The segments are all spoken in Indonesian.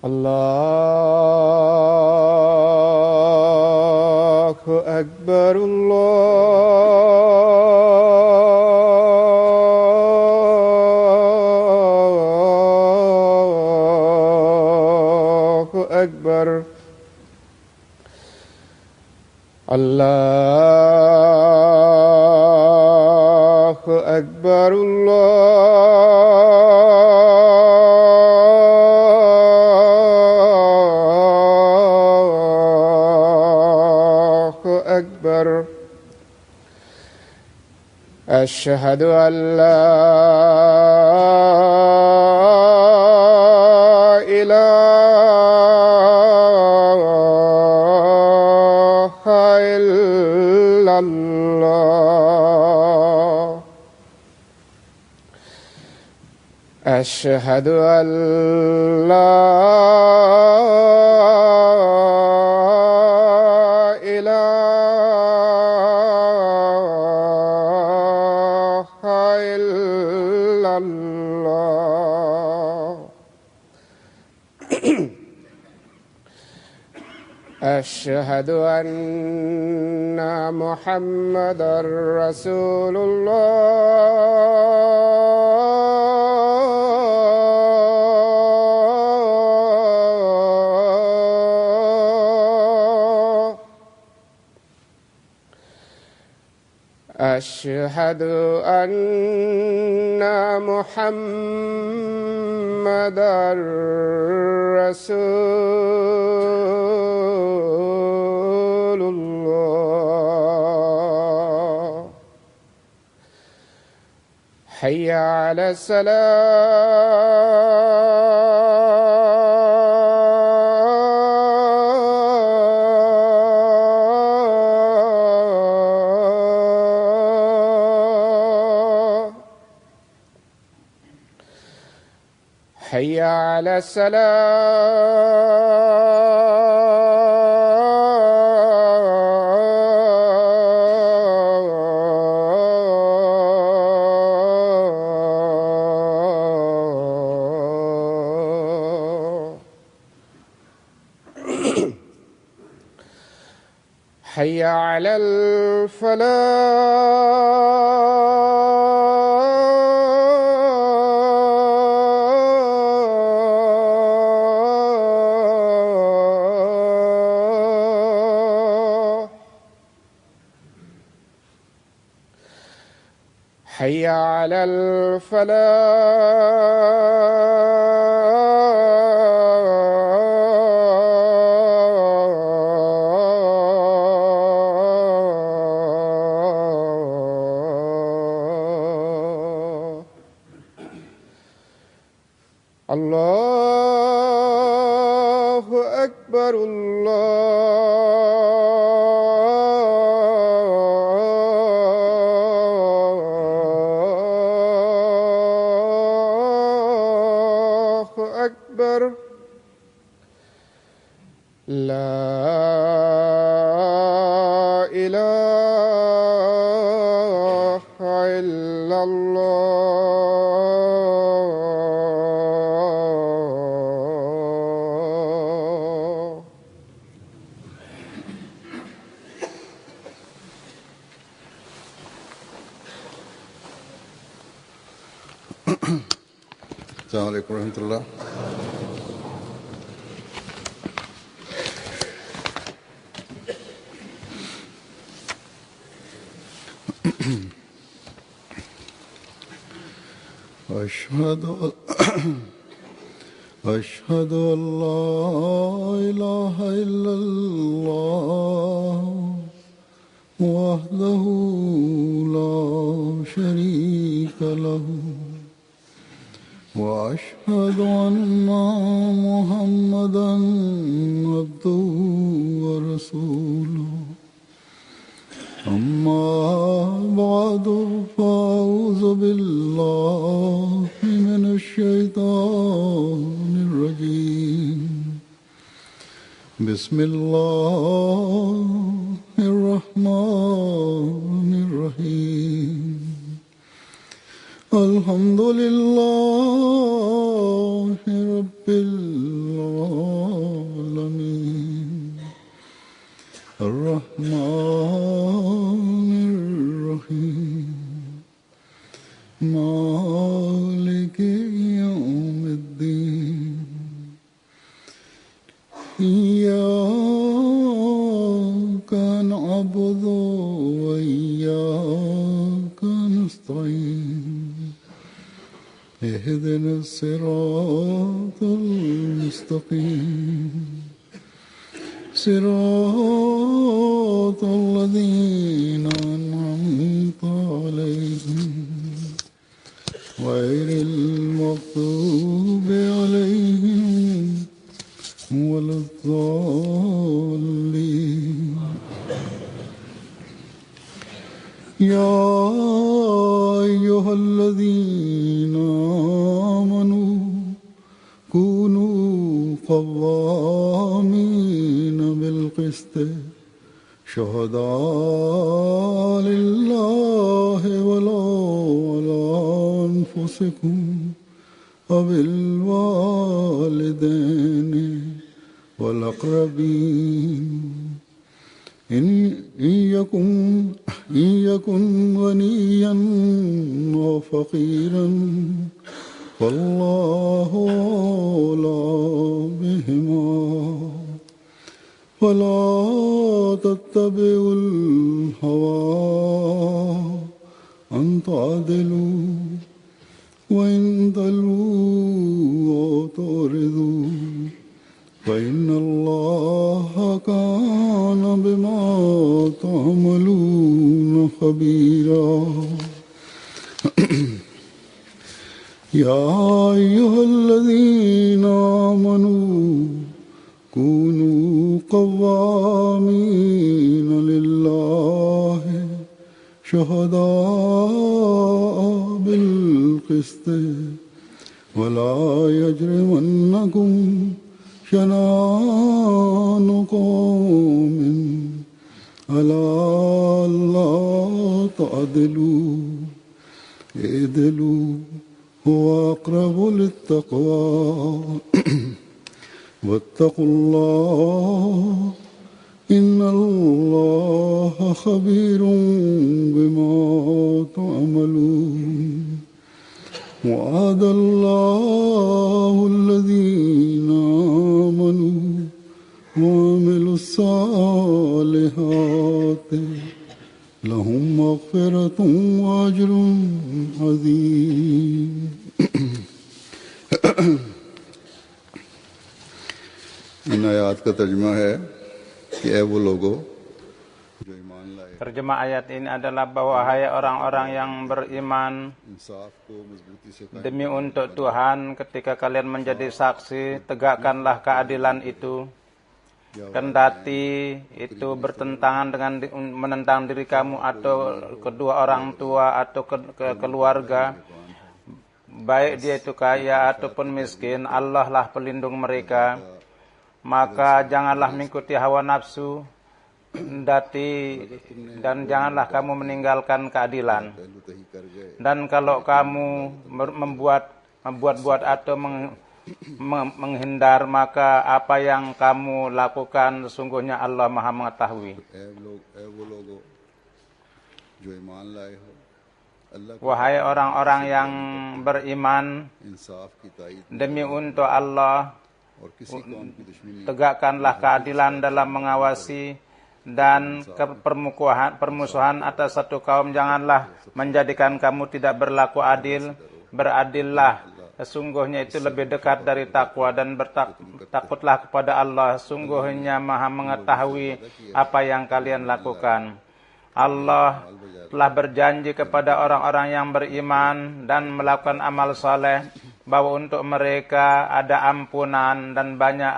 الله أكبر الله أكبر الله أكبر أشهد أن لا إله إلا الله أشهد أن لا أشهد أن محمدًا رسول الله أشهد أن محمدًا رسول الله حي على الصلاة حي على الصلاة حي على الفلاح حي على الفلاح الله أكبر الله أكبر لا إله إلا الله السلام عليكم ورحمة الله. أشهد أن لا إله إلا الله وحده لا شريك له وأشهد أن محمدًا عبده ورسوله أما بعد فأعوذ بالله من الشيطان الرجيم بسم الله الرحمن الرحيم الحمد لله رب العالمين الرحمن الرحيم مالك يوم الدين إياك نعبد وإياك نستعين اهدنا الصراط المستقيم صراط الذين أنعمت عليهم غير المغضوب عليهم ولا الضالين يا أيها الذين آمنوا كونوا قوامين بالقسط شهداء لله ولو على أنفسكم وبالوالدين والأقربين إن يكن غنيا أو فقيرا فالله أولى بهما ولا تتبعوا الهوى أن تعدلوا وإن تلووا أو تعرضوا فإن الله كان بما تعملون خبيرا يا أيها الذين آمنوا كونوا قوامين لله شهداء بالقسط ولا يجرمنكم شنآن قوم على ألا تعدلوا اعدلوا هو أقرب للتقوى واتقوا الله إن الله خبير بما تعملون وعد الله الذين آمنوا وعملوا الصالحات لهم مغفرة وأجر عظيم इन आयात का तर्जुमा है कि ऐ वो लोगों जो ईमान लाए Terjemah ayat ini adalah bahwa hai orang-orang yang beriman, इंसाफ को मजबूती से कायम demi untuk Tuhan ketika kalian menjadi saksi, tegakkanlah keadilan itu. Kendati itu bertentangan dengan menentang diri kamu atau kedua orang tua atau keluarga, baik dia itu kaya ataupun miskin, Allah lah pelindung mereka. Maka janganlah mengikuti hawa nafsu dan janganlah kamu meninggalkan keadilan. Dan kalau kamu membuat atau menghindar, maka apa yang kamu lakukan sesungguhnya Allah Maha mengetahui. Wahai orang-orang yang beriman, demi untuk Allah, tegakkanlah keadilan dalam mengawasi dan permusuhan atas satu kaum janganlah menjadikan kamu tidak berlaku adil. Beradillah, sesungguhnya itu lebih dekat dari takwa, dan takutlah kepada Allah, sungguhnya Maha mengetahui apa yang kalian lakukan. Allah telah berjanji kepada orang-orang yang beriman dan melakukan amal saleh bahwa untuk mereka ada ampunan dan banyak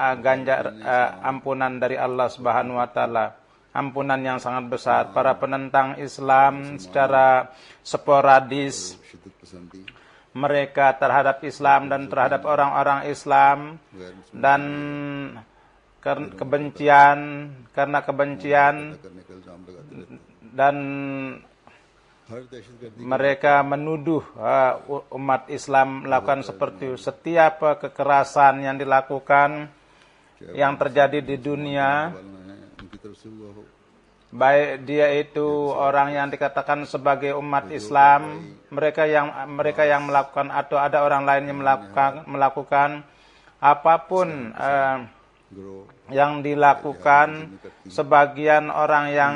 ampunan dari Allah Subhanahu wa taala. ampunan yang sangat besar. Para penentang Islam secara sporadis, शिद्दत पसंदी mereka terhadap Islam dan terhadap orang-orang Islam, dan karena kebencian करने का इल्जाम लगाते रहते हैं। dan हर दहशतगर्दी mereka menuduh umat Islam melakukan seperti itu. Setiap kekerasan yang dilakukan, yang terjadi di dunia, वाला है उनकी तरफ से हुआ हो, baik dia itu orang yang dikatakan sebagai umat Islam, mereka yang melakukan atau ada orang lain yang melakukan apapun गिरोह yang dilakukan, sebagian orang yang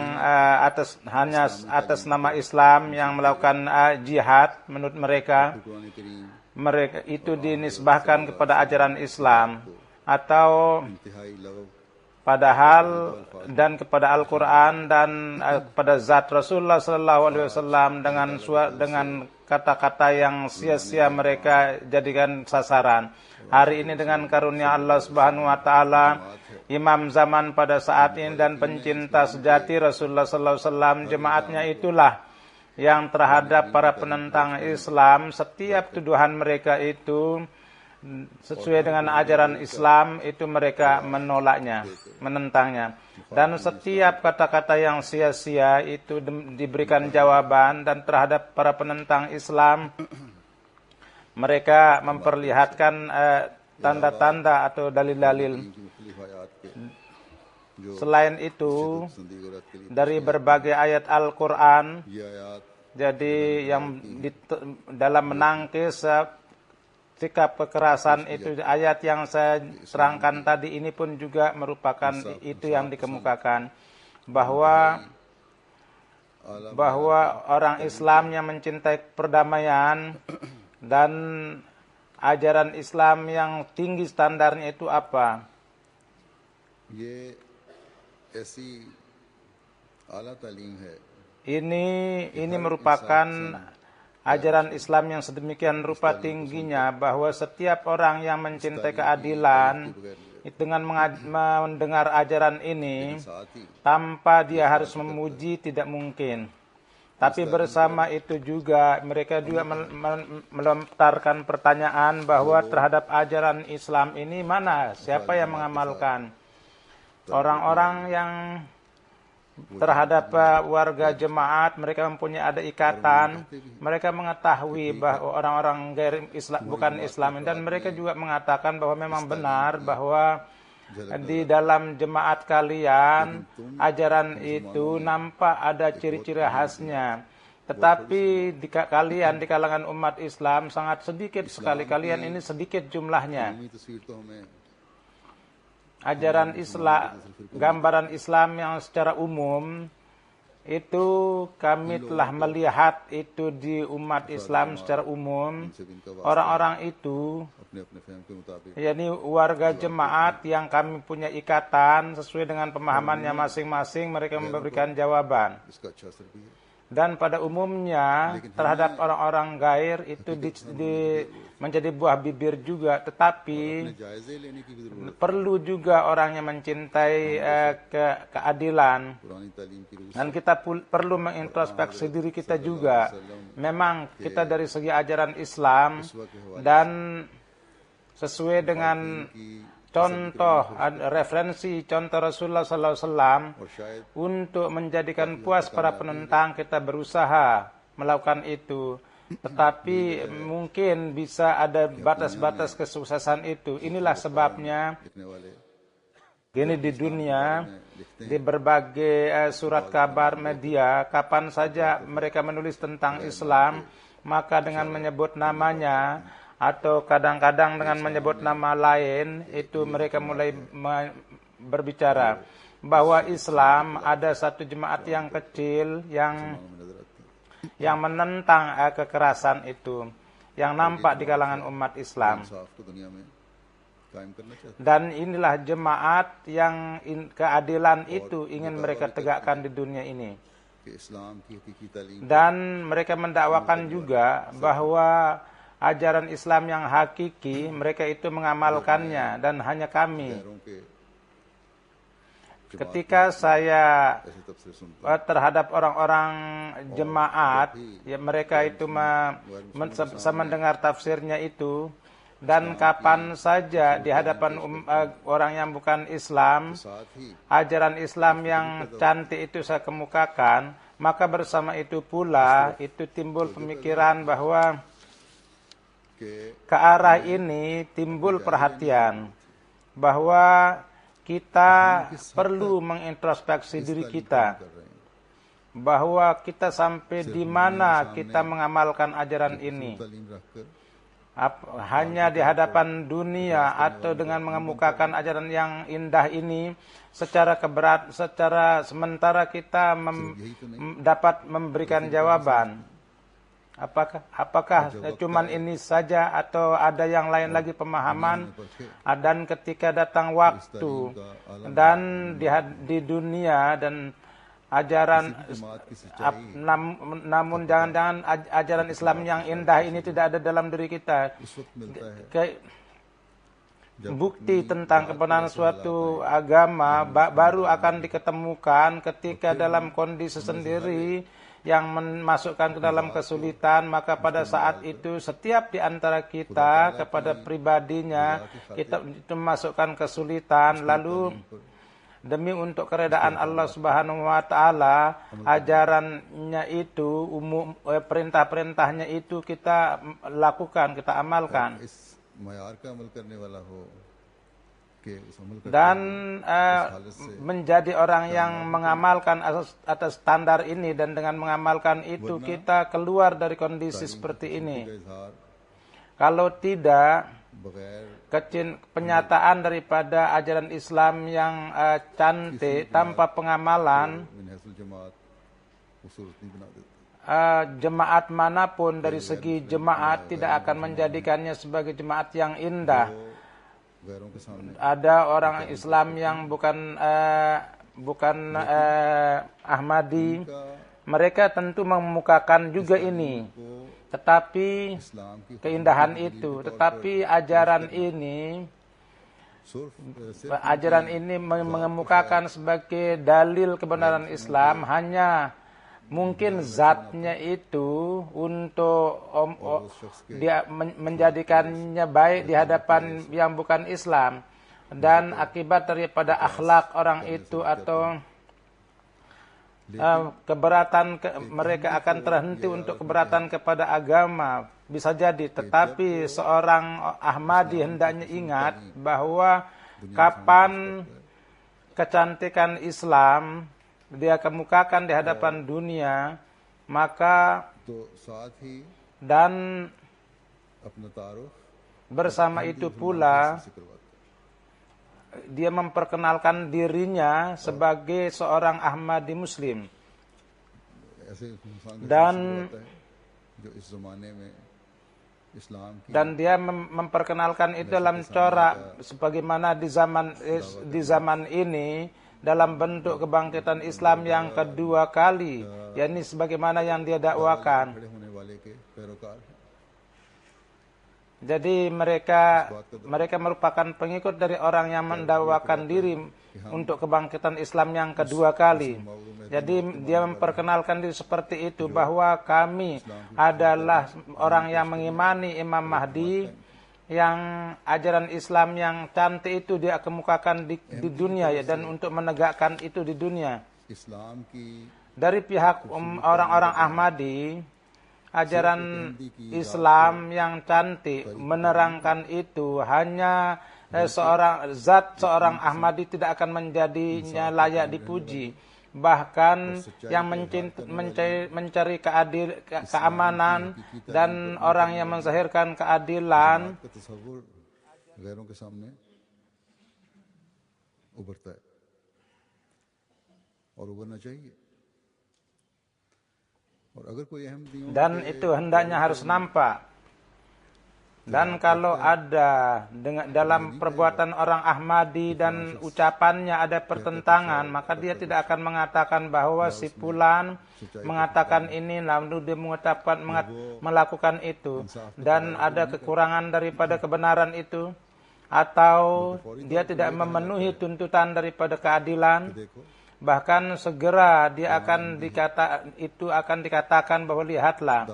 hanya atas nama Islam yang melakukan jihad, menurut mereka कुरान करीम itu dinisbahkan kepada ajaran Islam, atau इंतहाई love padahal dan kepada Al-Quran dan kepada zat Rasulullah sallallahu alaihi wasallam dengan kata-kata yang sia-sia mereka jadikan sasaran. Hari ini dengan karunia Allah Subhanahu wa taala, imam zaman pada saat ini dan pencinta sejati Rasulullah sallallahu alaihi wasallam, jemaatnya itulah yang terhadap para penentang Islam, setiap tuduhan mereka itu sesuai dengan ajaran Islam, itu mereka menolaknya, menentangnya. Dan setiap kata-kata yang sia-sia itu diberikan jawaban, dan terhadap para penentang Islam mereka memperlihatkan tanda-tanda atau dalil-dalil. की मुख्तलिफ आयात के Selain itu, पसंदी को रद्द के लिए dari berbagai ayat Al-Quran, ये आयात jadi yang dalam menangkis sikap kekerasan itu, ayat yang saya terangkan tadi ini pun juga merupakan itu yang dikemukakan, bahwa orang Islam yang mencintai perdamaian dan ajaran Islam yang tinggi standarnya itu apa? ये ऐसी आला तालीम है Ini merupakan ajaran Islam yang sedemikian rupa tingginya, bahwa setiap orang yang mencintai keadilan dengan mendengar ajaran ini, साथ ही tanpa dia harus memuji tidak mungkin. Tapi bersama itu juga mereka juga melontarkan pertanyaan bahwa terhadap ajaran Islam ini mana, siapa yang mengamalkan? Orang-orang yang terhadap warga jemaat, mereka mempunyai ada ikatan, mereka mengetahui bahwa orang-orang bukan Islam, dan mereka juga mengatakan bahwa memang benar bahwa di dalam jemaat kalian ajaran itu nampak ada ciri-ciri khasnya, tetapi kalian di kalangan umat Islam sangat sedikit sekali, kalian ini sedikit jumlahnya. इतनी तस्वीर तो हमें Ajaran Islam, gambaran Islam yang secara umum itu kami telah melihat itu di umat Islam secara umum, orang-orang itu अपने फहम के मुताबिक yakni warga jemaat yang kami punya ikatan sesuai dengan pemahamannya masing-masing, mereka memberikan jawaban. इसका अच्छा असर भी है। Dan pada umumnya terhadap orang-orang gair itu menjadi buah bibir juga, tetapi जायजे लेने की भी जरूरत perlu juga orang yang mencintai keadilan. पुरानी तालीम की रूह Dan kita perlu mengintrospeksi diri kita juga. Memang kita dari segi ajaran Islam dan sesuai dengan contoh, referensi contoh Rasulullah SAW, और शायद untuk menjadikan puas para penentang kita berusaha melakukan itu. Tetapi mungkin bisa ada batas-batas kesuksesan itu. Inilah sebabnya लिखने वाले gini di dunia, di berbagai surat kabar media, kapan saja mereka menulis tentang Islam, maka dengan menyebut namanya atau kadang-kadang dengan menyebut nama lain, itu mereka mulai berbicara bahwa Islam ada satu jemaat yang kecil yang menentang kekerasan itu, yang nampak di kalangan umat Islam. इंसाफ को दुनिया में कायम करना चाहते Dan inilah jemaat yang keadilan itu ingin mereka tegakkan di dunia ini. हैं कि इस्लाम की हकीकी तालीम Dan mereka mendakwakan juga bahwa ajaran Islam yang hakiki mereka itu mengamalkannya, dan hanya kami शहरों के ketika saya ऐसी तफसीर सुनता terhadap orang-orang jemaat, ya mereka itu mendengar tafsirnya itu, dan kapan saja di hadapan orang yang bukan Islam, साथ ही ajaran Islam yang cantik itu saya kemukakan, maka bersama itu pula itu timbul pemikiran bahwa के ke arah ini timbul perhatian bahwa kita perlu mengintrospeksi diri kita, कर रहे हैं bahwa kita sampai di mana kita mengamalkan ajaran ini. तालीम रखकर Hanya di hadapan dunia atau dengan mengemukakan ajaran yang indah ini secara sementara kita dapat memberikan jawaban. Apakah cuman ini saja atau ada yang lain lagi pemahaman? Dan ketika datang waktu dan di dunia dan ajaran namun jangan-jangan ajaran Islam yang indah ini tidak ada dalam diri kita. उस वक्त मिलता है Bukti tentang kebenaran suatu agama baru akan diketemukan ketika dalam kondisi sendiri yang memasukkan ke dalam kesulitan, maka pada saat itu setiap di antara kita kepada pribadinya kita itu memasukkan kesulitan, lalu demi untuk keredaan Allah Subhanahu wa taala, ajarannya itu perintah-perintahnya itu kita lakukan, kita amalkan. इस मयार का अमल करने वाला हो कि उस अमल का Dan menjadi orang yang mengamalkan atas standar ini, dan dengan mengamalkan itu kita keluar dari kondisi seperti ini. इजहार Kalau tidak, बगैर penyataan daripada ajaran Islam yang cantik tanpa pengamalan, मिनहसुल जमात खूबसूरत नहीं बना देते jemaat manapun dari segi jemaat tidak akan menjadikannya sebagai jemaat yang indah. गैरों के सामने Ada orang Islam yang bukan Ahmadi, mereka tentu memukakan juga ini, tetapi इस्लाम की keindahan itu, tetapi ajaran ini mengemukakan sebagai dalil kebenaran Islam hanya mungkin zatnya itu untuk dia menjadikannya baik di hadapan yang bukan Islam, dan akibat daripada akhlak orang itu atau keberatan mereka akan terhenti untuk keberatan kepada agama, bisa jadi. Tetapi seorang Ahmadi hendaknya ingat bahwa kapan kecantikan Islam dia kemukakan di hadapan dunia, maka तो साथ ही dan अपना तारुफ bersama itu pula से करवाते dia memperkenalkan dirinya sebagai seorang Ahmadi Muslim, ऐसे इंसान का Dan- होता है जो इस जमाने में इस्लाम की dan dia memperkenalkan itu dalam corak sebagaimana di zaman ini dalam bentuk kebangkitan Islam yang kedua kali, yakni sebagaimana yang dia dakwakan. खड़े होने वाले के पैरोकार हैं Jadi mereka merupakan pengikut dari orang yang mendakwakan diri untuk kebangkitan Islam yang kedua kali. Jadi dia memperkenalkan diri seperti itu, bahwa kami adalah orang yang mengimani Imam Mahdi, yang ajaran Islam yang cantik itu dia kemukakan di dunia, ya, dan untuk menegakkan itu di dunia. इस्लाम की Dari pihak orang-orang Ahmadi, ajaran Islam yang cantik menerangkan itu hanya seorang Ahmadi tidak akan menjadinya layak dipuji. Bahkan yang mencari keamanan dan orang yang menzahirkan keadilan, का तस्वुर गैरों के सामने उभरता है और उभरना चाहिए और अगर कोई अहमदियों dan itu hendaknya harus nampak. Dan kalau ada dalam perbuatan orang Ahmadi dan ucapannya ada pertentangan, maka dia tidak akan mengatakan bahwa si fulan mengatakan ini lalu dia melakukan itu, dan ada kekurangan daripada kebenaran itu. atau dia tidak memenuhi tuntutan daripada keadilan, bahkan segera dia akan dikatakan bahwa lihatlah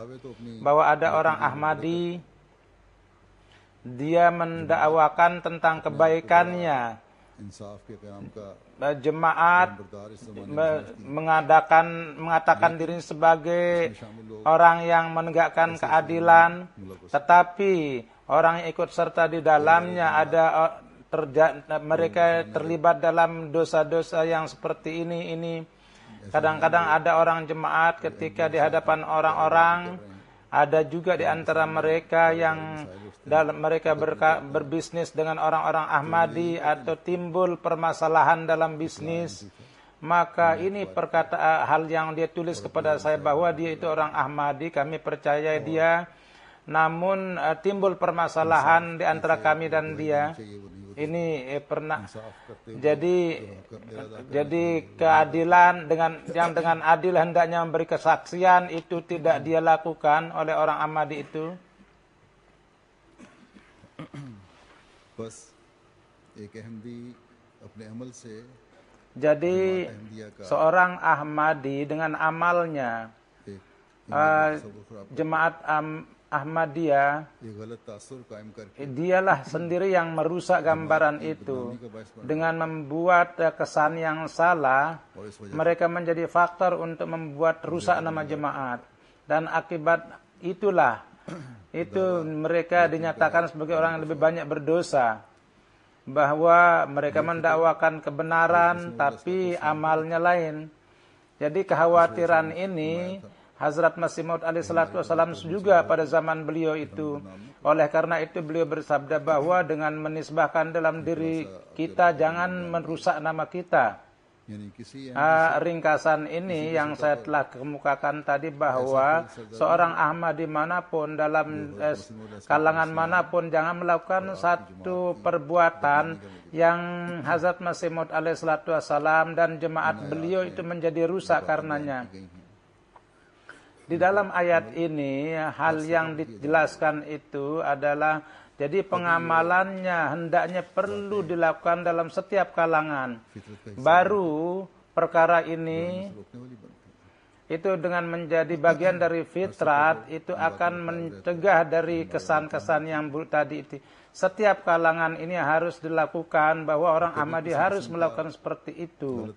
bahwa ada orang Ahmadi, dia mendakwakan tentang kebaikannya. Jemaat mengatakan diri sebagai orang yang menegakkan keadilan, tetapi orang yang ikut serta di dalamnya mereka terlibat dalam dosa-dosa yang seperti ini. Kadang-kadang ada orang jemaat ketika di hadapan orang-orang, ada juga di antara mereka yang mereka berbisnis dengan orang-orang Ahmadi atau timbul permasalahan dalam bisnis, maka ini hal yang dia tulis kepada saya bahwa dia itu orang Ahmadi, kami percaya dia, namun timbul permasalahan di antara kami dan dia. Ini pernah jadi keadilan dengan adil hendaknya memberi kesaksian, itu tidak dia lakukan oleh orang Ahmadi itu. Jadi seorang Ahmadi dengan amalnya, jemaat Ahmadiyah, dialah sendiri yang merusak gambaran itu dengan membuat kesan yang salah. Mereka menjadi faktor untuk membuat rusak nama jemaat, dan akibat itulah mereka dinyatakan sebagai orang yang lebih banyak berdosa, bahwa mereka mendakwakan kebenaran tapi amalnya lain. Jadi kekhawatiran ini Hazrat Masih Maud alaihi salatu wasalam juga pada zaman beliau itu. Oleh karena itu beliau bersabda bahwa dengan menisbahkan dalam diri kita, jangan merusak nama kita. Ringkasan ini yang saya telah kemukakan tadi, bahwa seorang Ahmadi manapun dalam kalangan manapun jangan melakukan satu perbuatan yang Hazrat Masih Maud alaihi salatu wasalam dan jemaat beliau itu menjadi rusak karenanya. Di dalam ayat ini hal yang dijelaskan itu adalah, jadi pengamalannya hendaknya perlu dilakukan dalam setiap kalangan. Baru perkara ini itu dengan menjadi bagian dari fitrat, itu akan mencegah dari kesan-kesan yang tadi itu. Setiap kalangan ini harus dilakukan, bahwa orang Ahmadi harus melakukan seperti itu.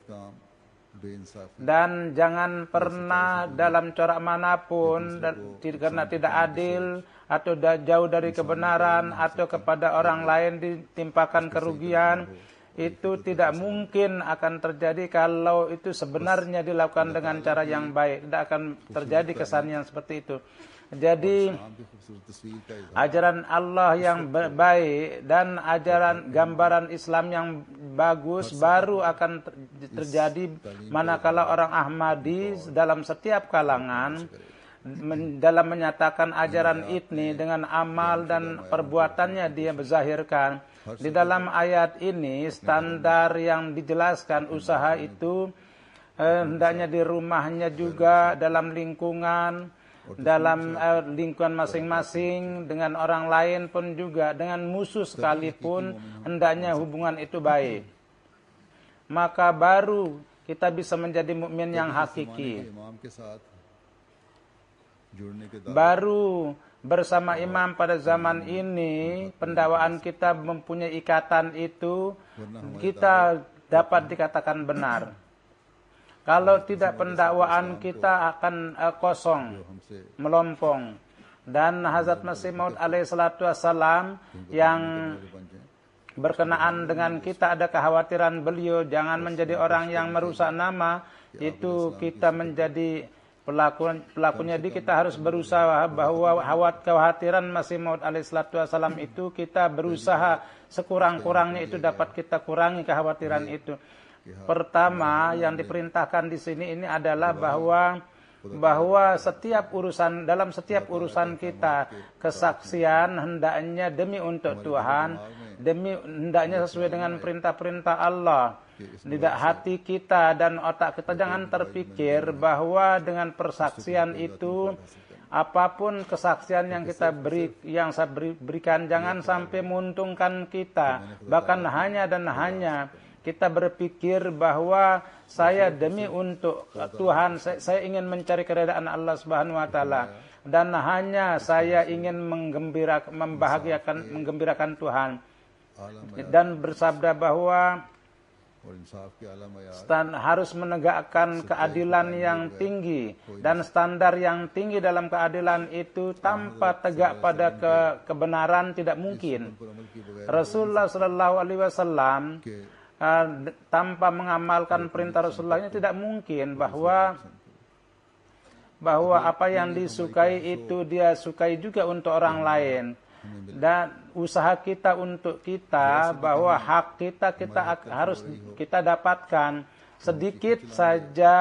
Dan jangan pernah dalam corak manapun karena tidak adil atau jauh dari kebenaran atau kepada orang lain ditimpakan kerugian. Itu tidak mungkin akan terjadi kalau itu sebenarnya dilakukan dengan cara yang baik. Tidak akan terjadi kesan yang seperti itu. Jadi ajaran Allah yang baik dan ajaran gambaran Islam yang bagus baru akan terjadi manakala orang Ahmadi dalam setiap kalangan dalam menyatakan ajaran ini dengan amal dan perbuatannya dia menzahirkan. Di dalam ayat ini standar yang dijelaskan usaha itu hendaknya di rumahnya juga, dalam lingkungan masing-masing, dengan orang lain pun juga, dengan musuh sekalipun hendaknya hubungan itu baik. Maka baru kita bisa menjadi mukmin yang hakiki. Baru bersama imam pada zaman ini pendakwaan kita mempunyai ikatan itu, kita dapat dikatakan benar. Kalau tidak, pendakwaan kita akan kosong, melompong. Dan Hazrat Masih Maud alaihi salatu wassalam yang berkenaan dengan kita, ada kekhawatiran beliau jangan menjadi orang yang merusak nama, itu kita menjadi pelakunya. Jadi kita harus berusaha bahwa kekhawatiran Masih Maud alaihi salatu wassalam itu kita berusaha sekurang-kurangnya itu dapat kita kurangi kekhawatiran itu. Pertama yang diperintahkan di sini ini adalah bahwa dalam setiap urusan kita, kesaksian hendaknya demi untuk Tuhan, hendaknya sesuai dengan perintah-perintah Allah. Tidak hati kita dan otak kita jangan terpikir bahwa dengan persaksian itu apapun kesaksian yang kita berikan jangan sampai menguntungkan kita. Bahkan hanya dan hanya kita berpikir bahwa saya demi untuk Tuhan, saya ingin mencari keridaan Allah Subhanahu wa taala, dan hanya saya ingin menggembirakan Tuhan, dan bersabda bahwa harus menegakkan keadilan yang tinggi, dan standar yang tinggi dalam keadilan itu tanpa tegak pada kebenaran tidak mungkin. Rasulullah Shallallahu Alaihi Wasallam tanpa mengamalkan perintah Rasulullah ini tidak mungkin bahwa apa yang disukai itu dia sukai juga untuk orang lain. Dan usaha kita untuk kita bahwa hak kita harus kita dapatkan. Sedikit saja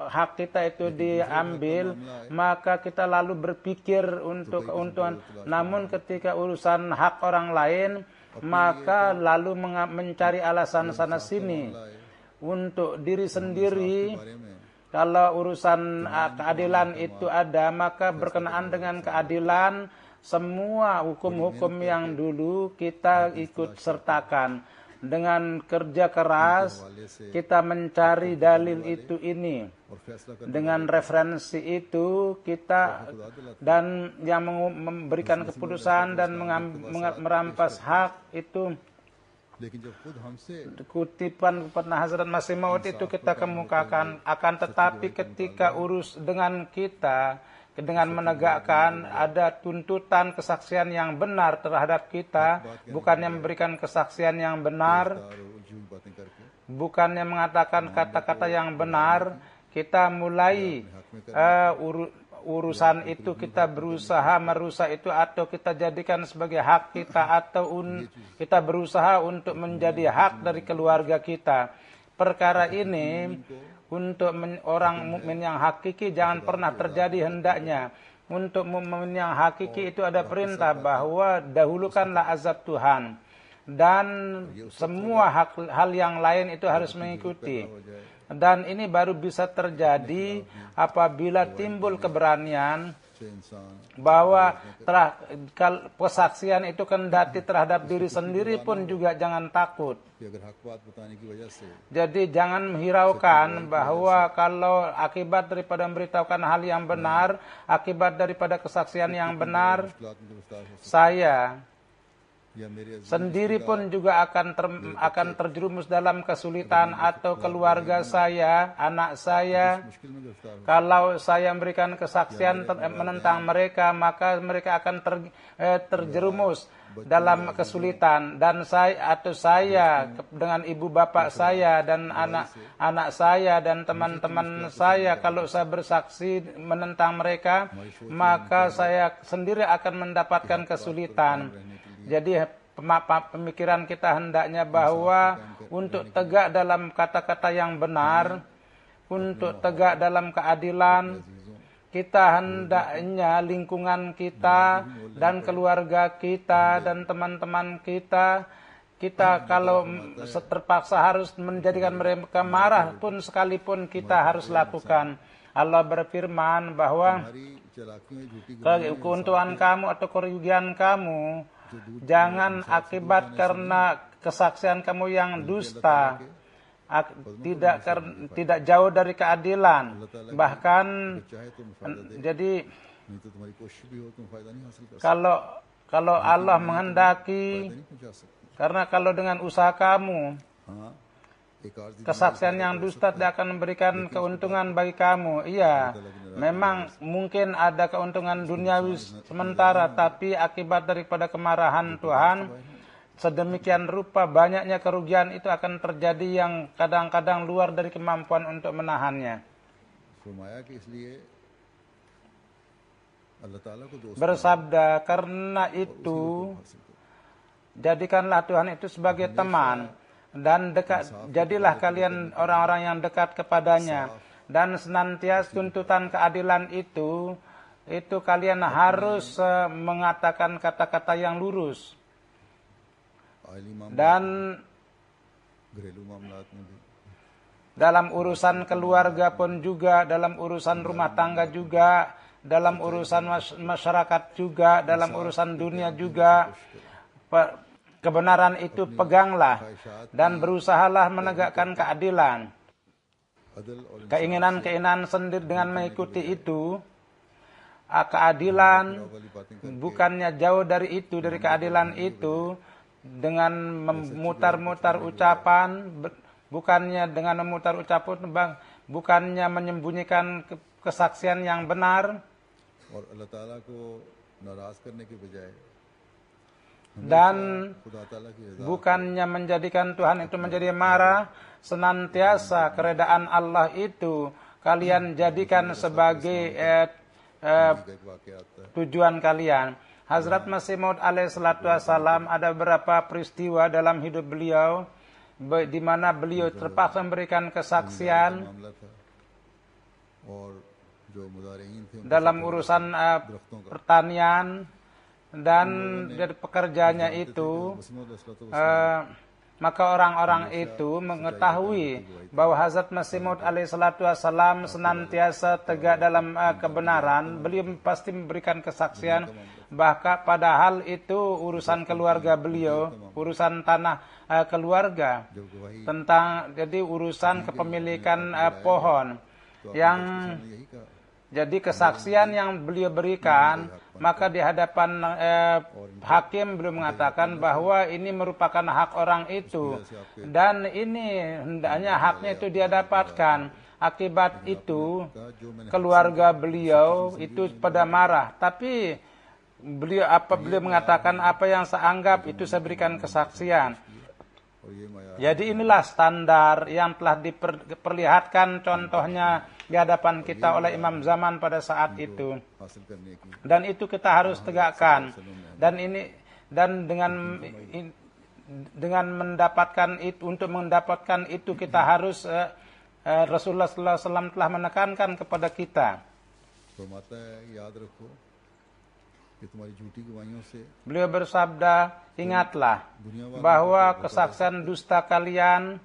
hak kita itu diambil, maka kita lalu berpikir untuk keuntungan. Namun ketika urusan hak orang lain, maka lalu mencari alasan sana sini untuk diri sendiri. Kalau urusan keadilan itu ada, maka berkenaan dengan keadilan, semua hukum-hukum yang dulu kita ikut sertakan. Dengan kerja keras kita mencari dalil itu ini. Dengan referensi itu kita, dan yang memberikan keputusan dan merampas hak itu kutipan pernah Hazrat Masih Maud itu kita kemukakan. Akan tetapi ketika urus dengan kita, dengan menegakkan ada tuntutan kesaksian yang benar terhadap kita, bukannya memberikan kesaksian yang benar, bukannya mengatakan kata-kata yang benar, kita mulai urusan itu kita berusaha merusak itu, atau kita jadikan sebagai hak kita, atau kita berusaha untuk menjadi hak dari keluarga kita. Perkara ini untuk orang mukmin yang hakiki jangan pernah terjadi hendaknya. Untuk mukmin yang hakiki itu ada perintah bahwa dahulukanlah azab Tuhan, dan semua hal yang lain itu harus mengikuti. Dan ini baru bisa terjadi apabila timbul keberanian bahwa kesaksian itu kendati terhadap diri sendiri pun juga jangan takut. Jadi jangan menghiraukan bahwa kalau akibat daripada memberitahukan hal yang benar, akibat daripada kesaksian yang benar, saya sendiri pun juga akan terjerumus dalam kesulitan, atau keluarga saya, anak saya. Kalau saya memberikan kesaksian menentang mereka, maka mereka akan terjerumus dalam kesulitan. Dan saya dengan ibu bapak saya dan anak saya dan teman-teman saya, kalau saya bersaksi menentang mereka, maka saya sendiri akan mendapatkan kesulitan. Jadi pemikiran kita hendaknya bahwa untuk tegak dalam kata-kata yang benar, untuk tegak dalam keadilan, kita hendaknya lingkungan kita dan keluarga kita dan teman-teman kita kalau terpaksa harus menjadikan mereka marah pun sekalipun kita harus lakukan. Allah berfirman bahwa keuntungan kamu atau kerugian kamu jangan akibat karena kesaksian kamu yang dusta, tidak jauh dari keadilan. Bahkan jadi kalau Allah menghendaki, karena kalau dengan usaha kamu kesaksian yang dusta tidak akan memberikan keuntungan bagi kamu. Iya, memang mungkin ada keuntungan duniawi sementara, tapi akibat daripada kemarahan Tuhan, sedemikian rupa banyaknya kerugian itu akan terjadi yang kadang-kadang luar dari kemampuan untuk menahannya. Bersabda, karena itu jadikanlah Tuhan itu sebagai teman, dan jadilah kalian orang-orang yang dekat kepadanya, dan senantiasa tuntutan keadilan itu kalian harus mengatakan kata-kata yang lurus. Dan dalam urusan keluarga pun juga, dalam urusan rumah tangga juga, dalam urusan masyarakat juga, dalam urusan dunia juga. Kebenaran itu peganglah dan berusahalah menegakkan keadilan. Keinginan-keinginan sendiri dengan mengikuti itu, keadilan bukannya jauh dari itu, dari keadilan itu, dengan memutar-mutar ucapan, bukannya dengan memutar ucapan, bukannya menyembunyikan kesaksian yang benar, dan bukannya menjadikan Tuhan itu menjadi marah. Senantiasa keredaan Allah itu kalian jadikan sebagai tujuan kalian. Hazrat Masih Maud alaihissalatu wassalam, ada beberapa peristiwa dalam hidup beliau di mana beliau terpaksa memberikan kesaksian dalam urusan pertanian, dan dari pekerjaannya itu maka orang-orang itu mengetahui bahwa Hazrat Masih Maud alaihissalatu wassalam senantiasa tegak dalam kebenaran. Beliau pasti memberikan kesaksian, bahkan padahal itu urusan keluarga beliau, urusan tanah keluarga, tentang jadi urusan kepemilikan pohon yang jadi kesaksian yang beliau berikan, maka di hadapan hakim beliau mengatakan bahwa ini merupakan hak orang itu, dan ini hendaknya haknya itu dia dapatkan. Akibat itu keluarga beliau itu pada marah, tapi beliau mengatakan apa yang saya anggap itu saya berikan kesaksian. Jadi inilah standar yang telah diperlihatkan contohnya di hadapan kita oleh Imam Zaman pada saat itu, dan itu kita harus tegakkan. Dan ini, dan dengan mendapatkan itu, untuk mendapatkan itu kita harus Rasulullah SAW telah menekankan kepada kita. Beliau bersabda, ingatlah bahwa kesaksian dusta kalian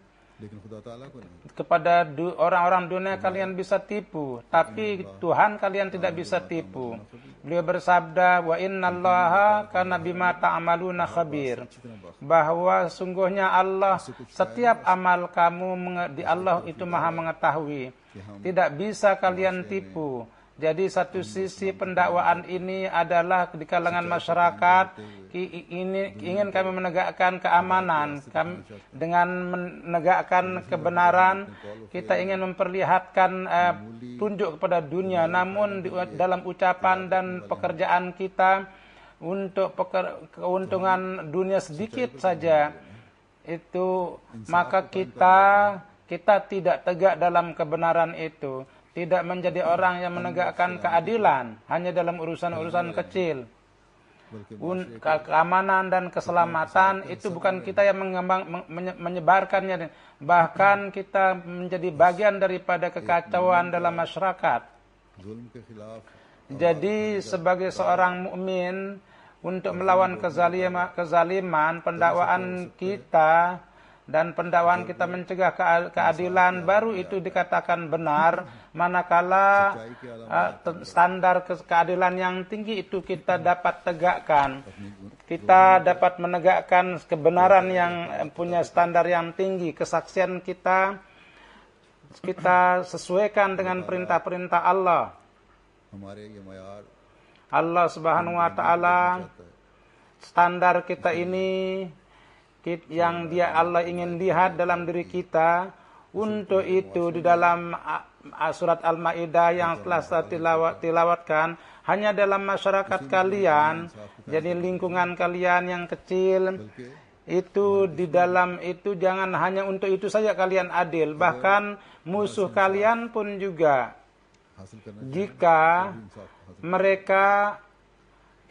kepada orang-orang dunia kalian bisa tipu, tapi Tuhan kalian tidak bisa tipu. Beliau bersabda, wa innallaha kana bima ta'maluna khabir, bahwa sungguhnya Allah setiap amal kamu di Allah itu maha mengetahui, tidak bisa kalian tipu. Jadi satu sisi pendakwaan ini adalah di kalangan masyarakat, ingin kami menegakkan keamanan, dengan menegakkan kebenaran, kita ingin memperlihatkan tunjuk kepada dunia, namun dalam ucapan dan pekerjaan kita untuk keuntungan dunia sedikit saja, itu maka kita tidak tegak dalam kebenaran itu. Tidak menjadi orang yang menegakkan keadilan hanya dalam urusan-urusan kecil. Keamanan dan keselamatan itu bukan kita yang menyebarkannya, bahkan kita menjadi bagian daripada kekacauan dalam masyarakat. Jadi sebagai seorang mukmin, untuk melawan kezaliman, pendakwaan kita dan pendakwaan kita mencegah keadilan, baru itu dikatakan benar, manakala standar keadilan yang tinggi itu kita dapat tegakkan. Kita dapat menegakkan kebenaran yang punya standar yang tinggi. Kesaksian kita sesuaikan dengan perintah-perintah Allah. Allah Subhanahu wa Ta'ala, standar kita ini yang Allah ingin lihat dalam diri kita. Untuk itu di dalam surat Al-Maidah yang telah saya tilawatkan, hanya dalam masyarakat kalian, jadi lingkungan kalian yang kecil, itu di dalam itu jangan hanya untuk itu saja kalian adil, bahkan musuh kalian pun juga, jika mereka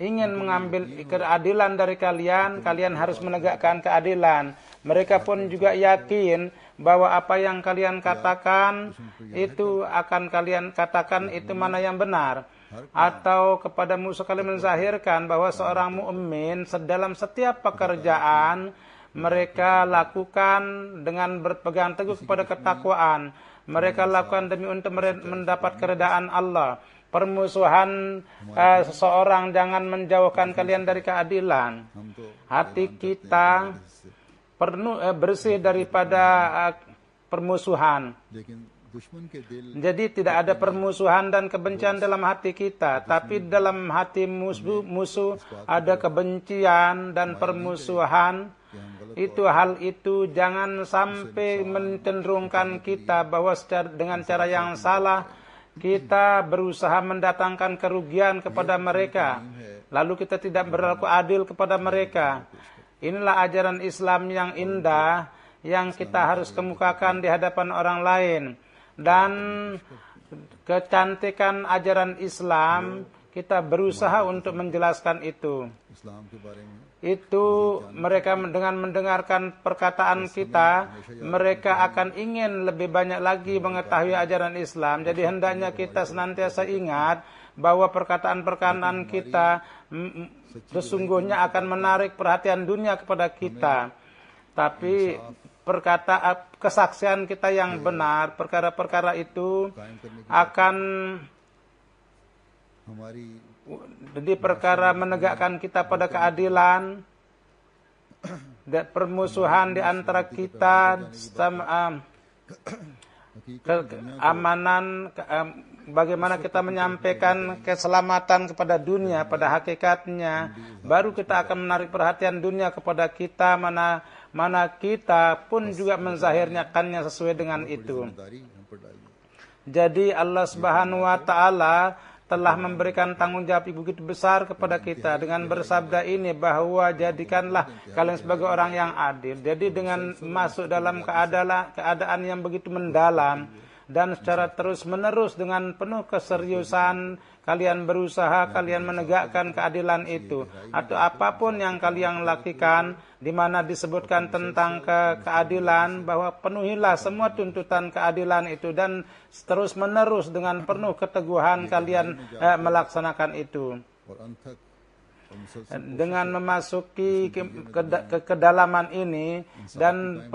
ingin mengambil keadilan dari kalian, kalian harus menegakkan keadilan. Mereka pun juga yakin bahwa apa yang kalian katakan itu akan kalian katakan itu mana yang benar. Atau kepada musuh kalian menzahirkan bahwa seorang mukmin dalam setiap pekerjaan mereka lakukan dengan berpegang teguh kepada ketakwaan. Mereka lakukan demi untuk mendapat keredaan Allah. permusuhan seseorang jangan menjauhkan kalian dari keadilan. Hati kita penuh bersih daripada permusuhan. Jadi tidak ada permusuhan dan kebencian dalam hati kita, tapi dalam hati musuh ada kebencian dan permusuhan. Hal itu jangan sampai mencenderungkan kita bahwa dengan cara yang salah kita berusaha mendatangkan kerugian kepada mereka, lalu kita tidak berlaku adil kepada mereka. Inilah ajaran Islam yang indah yang kita harus kemukakan di hadapan orang lain. Dan kecantikan ajaran Islam kita berusaha untuk menjelaskan itu. Itu mereka dengan mendengarkan perkataan kita, mereka akan ingin lebih banyak lagi mengetahui ajaran Islam. Jadi hendaknya kita senantiasa ingat bahwa perkataan-perkataan kita sesungguhnya akan menarik perhatian dunia kepada kita. Tapi kesaksian kita yang benar, perkara-perkara itu akan jadi perkara menegakkan kita pada keadilan dan permusuhan di antara kita, keamanan, bagaimana kita menyampaikan keselamatan kepada dunia pada hakikatnya, baru kita akan menarik perhatian dunia kepada kita, mana kita pun juga menzahirkannya sesuai dengan itu. Jadi Allah Subhanahu wa taala telah memberikan tanggung jawab yang begitu besar kepada kita dengan bersabda ini bahwa jadikanlah kalian sebagai orang yang adil. Jadi dengan masuk dalam keadaan yang begitu mendalam dan secara terus-menerus dengan penuh keseriusan kalian berusaha, kalian menegakkan keadilan itu. Atau apapun yang kalian lakukan, di mana disebutkan tentang keadilan, bahwa penuhilah semua tuntutan keadilan itu. Dan terus-menerus dengan penuh keteguhan kalian melaksanakan itu. Dengan memasuki ke kedalaman ini dan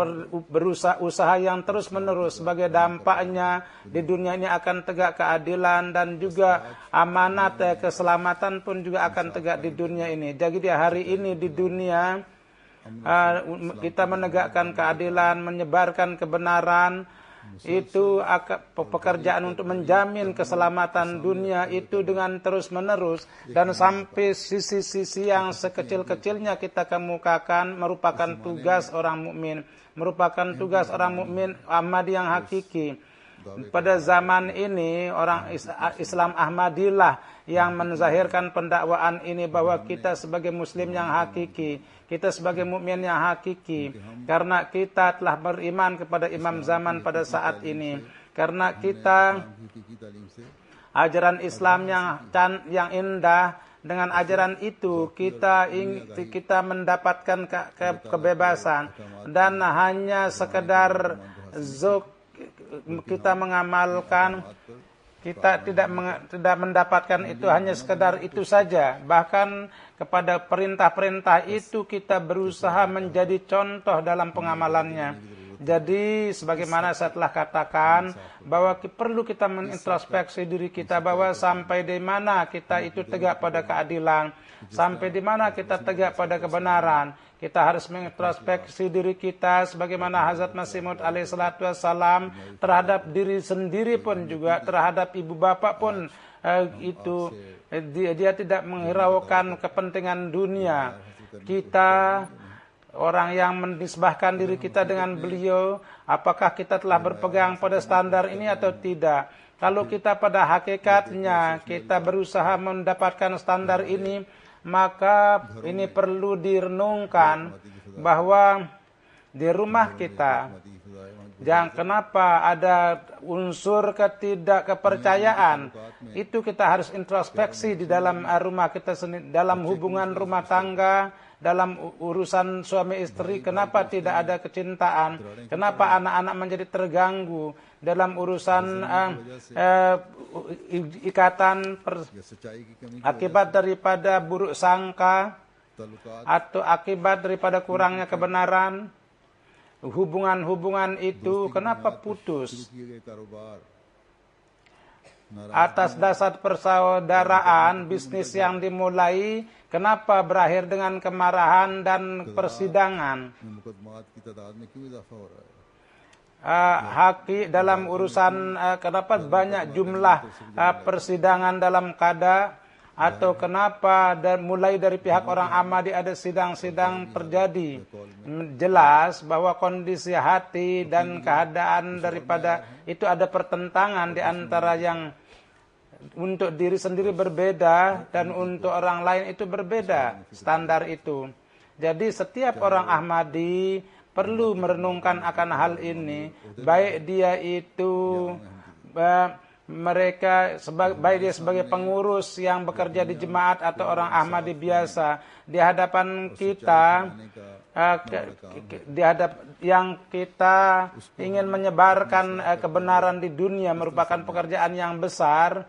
berusaha yang terus menerus, sebagai dampaknya di dunia ini akan tegak keadilan dan juga amanat keselamatan pun juga akan tegak di dunia ini. Jadi di hari ini di dunia kita menegakkan keadilan, menyebarkan kebenaran. Itu pekerjaan untuk menjamin keselamatan dunia itu dengan terus menerus, dan sampai sisi-sisi yang sekecil-kecilnya kita kemukakan merupakan tugas orang mukmin, merupakan tugas orang mukmin Ahmadi yang hakiki. Pada zaman ini orang Islam Ahmadillah yang menzahirkan pendakwaan ini bahwa kita sebagai muslim yang hakiki, kita sebagai mukmin yang hakiki, karena kita telah beriman kepada imam zaman pada saat ini, karena kita ajaran Islam yang indah. Dengan ajaran itu kita mendapatkan kebebasan, dan hanya sekedar kita mengamalkan, kita tidak mendapatkan itu hanya sekedar itu saja. Bahkan kepada perintah-perintah itu kita berusaha menjadi contoh dalam pengamalannya. Jadi sebagaimana saya telah katakan bahwa perlu kita mengintrospeksi diri kita bahwa sampai di mana kita itu tegak pada keadilan, sampai di mana kita tegak pada kebenaran. Kita harus mengintrospeksi diri kita sebagaimana Hazrat Masih Maud alaihi salatu wassalam terhadap diri sendiri pun juga, terhadap ibu bapak pun itu dia tidak menghiraukan kepentingan dunia. Kita orang yang menisbahkan diri kita dengan beliau, apakah kita telah berpegang pada standar ini atau tidak? Kalau kita pada hakikatnya kita berusaha mendapatkan standar ini, maka ini perlu direnungkan bahwa di rumah kita, jangan kenapa ada unsur ketidakkepercayaan. Itu kita harus introspeksi di dalam rumah kita sendiri, dalam hubungan rumah tangga, dalam urusan suami istri. Kenapa tidak ada kecintaan? Kenapa anak-anak menjadi terganggu dalam urusan ikatan akibat daripada buruk sangka atau akibat daripada kurangnya kebenaran? Hubungan-hubungan itu kenapa putus? atas dasar persaudaraan bisnis yang dimulai, kenapa berakhir dengan kemarahan dan persidangan? मुकदमात की तादाद में क्यों इजाफा हो रहा है? Haki dalam urusan kenapa banyak jumlah persidangan dalam kada, atau kenapa mulai dari pihak orang Ahmadi ada sidang-sidang terjadi. Jelas bahwa kondisi hati dan keadaan daripada itu ada pertentangan di antara yang untuk diri sendiri berbeda dan untuk orang lain itu berbeda standar itu. Jadi setiap orang Ahmadi perlu merenungkan akan hal ini, baik dia itu baik dia sebagai pengurus yang bekerja di jemaat atau orang Ahmadi biasa, di hadapan kita yang kita ingin menyebarkan kebenaran di dunia merupakan pekerjaan yang besar.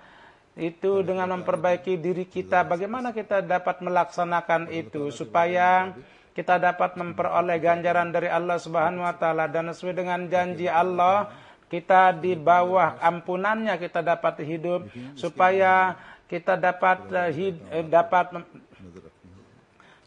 Itu dengan memperbaiki diri kita, bagaimana kita dapat melaksanakan itu supaya kita dapat memperoleh ganjaran dari Allah Subhanahu wa taala, dan sesuai dengan janji Allah, kita di bawah ampunannya kita dapat hidup, supaya kita dapat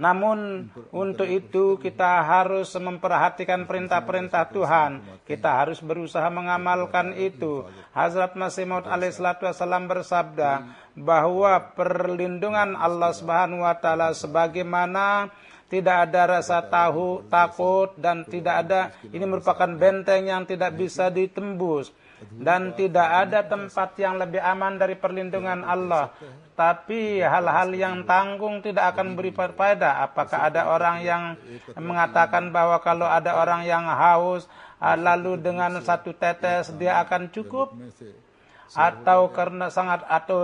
namun untuk itu kita harus memperhatikan perintah-perintah Tuhan. Kita harus berusaha mengamalkan itu. Hazrat Masih Maud alaihissalatu wassalam bersabda bahwa perlindungan Allah Subhanahu wa taala sebagaimana tidak ada rasa takut dan tidak ada, ini merupakan benteng yang tidak bisa ditembus, dan tidak ada tempat yang lebih aman dari perlindungan Allah. Tapi hal-hal yang tanggung tidak akan beri faedah. Apakah ada orang yang mengatakan bahwa kalau ada orang yang haus lalu dengan satu tetes dia akan cukup? Atau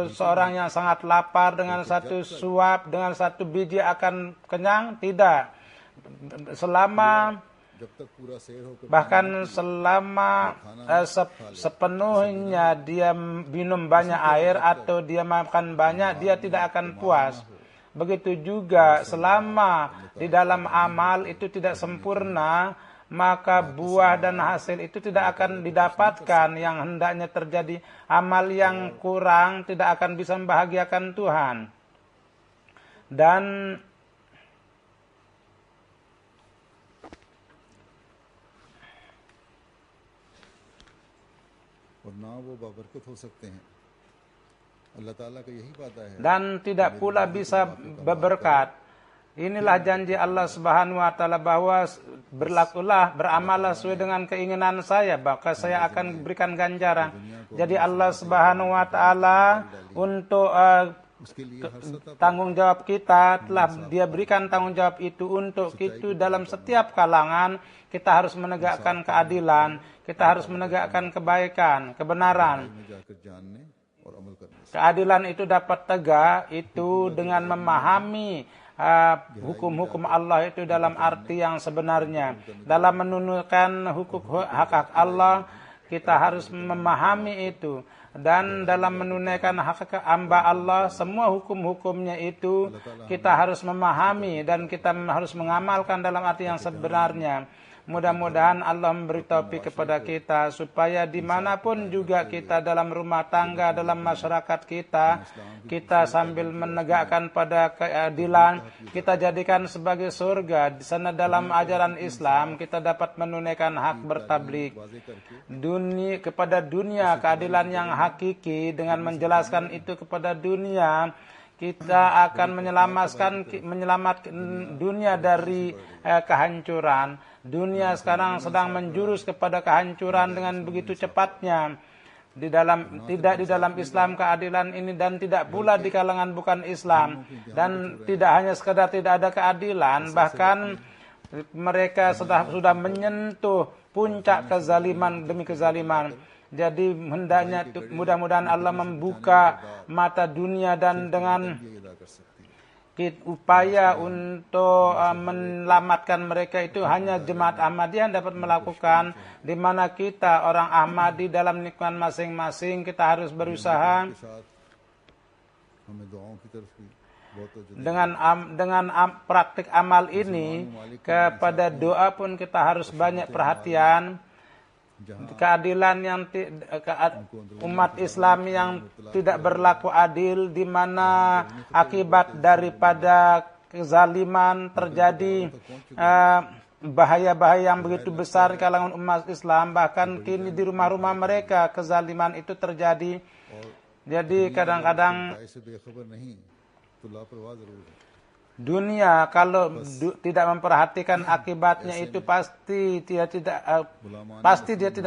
seorang yang sangat lapar dengan satu suap, dengan satu biji akan kenyang? Tidak. Bahkan selama sepenuhnya dia minum banyak air atau dia makan banyak, dia tidak akan puas. Begitu juga selama di dalam amal itu tidak sempurna, maka buah dan hasil itu tidak akan didapatkan yang hendaknya terjadi. Amal yang kurang tidak akan bisa membahagiakan Tuhan. Dan dan tidak pula bisa berberkat. Inilah janji Allah Subhanahu wa taala bahwa beramallah sesuai dengan keinginan saya, maka saya akan berikan ganjaran. Jadi Allah Subhanahu wa taala untuk tanggung jawab kita telah dia berikan tanggung jawab itu untuk itu dalam setiap kalangan. Kita harus menegakkan keadilan, kita harus menegakkan kebaikan, kebenaran. Keadilan itu dapat tegak itu dengan memahami hukum-hukum Allah itu dalam arti yang sebenarnya. Dalam menunaikan hak-hak Allah, kita harus memahami itu. Dan dalam menunaikan hak hamba Allah, semua hukum-hukumnya itu kita harus memahami dan kita harus mengamalkan dalam arti yang sebenarnya. Mudah-mudahan Allah memberi taufik kepada kita supaya dimanapun juga kita dalam rumah tangga, dalam masyarakat kita sambil menegakkan pada keadilan, kita jadikan sebagai surga. Di sana dalam ajaran Islam kita dapat menunaikan hak bertabligh kepada dunia, keadilan yang hakiki. Dengan menjelaskan itu kepada dunia, kita akan menyelamatkan dunia dari kehancuran. Dunia sekarang sedang menjurus kepada kehancuran dengan begitu cepatnya. Tidak di dalam Islam keadilan ini, dan tidak pula di kalangan bukan Islam. Dan tidak hanya sekedar tidak ada keadilan, bahkan mereka sudah menyentuh puncak kezaliman demi kezaliman. Jadi hendaknya mudah-mudahan Allah membuka mata dunia, dan dengan upaya untuk menyelamatkan mereka itu hanya Jemaat Ahmadiyah yang dapat melakukan, di mana kita orang Ahmadi dalam lingkungan masing-masing kita harus berusaha dengan praktik amal ini. Kepada doa pun kita harus banyak perhatian. keadilan yang umat Islam yang tidak berlaku adil, di mana akibat daripada kezaliman terjadi bahaya-bahaya yang begitu besar di kalangan umat Islam. Bahkan kini di rumah-rumah mereka kezaliman itu terjadi. Jadi kadang-kadang dunia kalau tidak memperhatikan akibatnya itu pasti dia tidak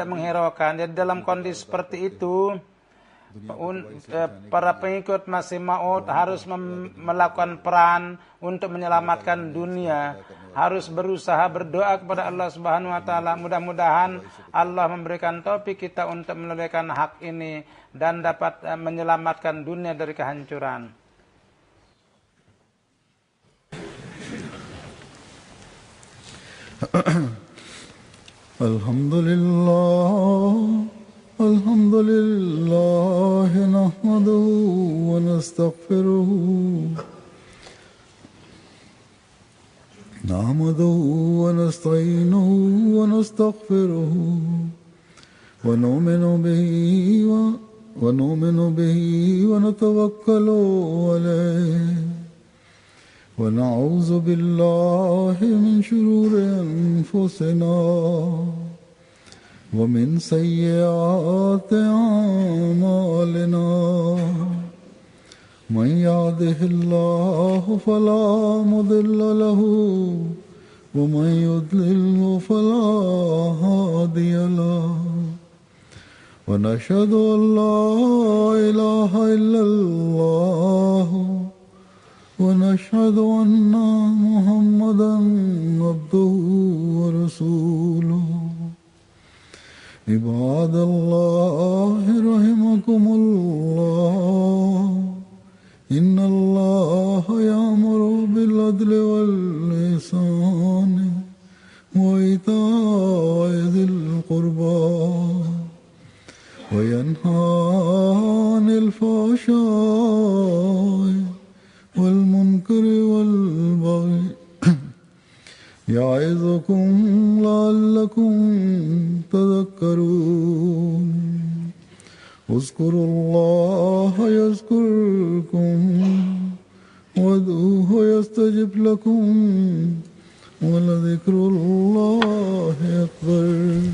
menghiraukan. Jadi dalam kondisi seperti itu, para pengikut Masih Maud harus melakukan peran untuk menyelamatkan dunia, harus berusaha berdoa kepada Allah Subhanahu wa taala. Mudah-mudahan Allah memberikan taufik kita untuk menunaikan hak ini dan dapat menyelamatkan dunia dari kehancuran. Alhamdulillah nahmaduhu wa nastaghfiruhu wa nasta'inuhu wa nastaghfiruhu wa nu'minu bihi wa natawakkalu alayhi wa na'udzu billahi min shururi anfusina wa min sayyiati a'malina man yahdihillahu fala mudilla lahu wa man yudlilhu fala hadiya lahu wa nashhadu an la ilaha illallah wa nashhadu anna Muhammadan abduhu wa rasuluhu. Ibadallahi rahimakumullah. Inna Allaha ya'muru bil adli wal ihsani wa ita'i dhil qurba wa yanha 'anil fahsha'i wal munkari wal baghi ya'izukum la'allakum tadhakkarun. Uzkurullaha yazkurkum wad'uhu yastajib lakum wa la dhikrullahi akbar.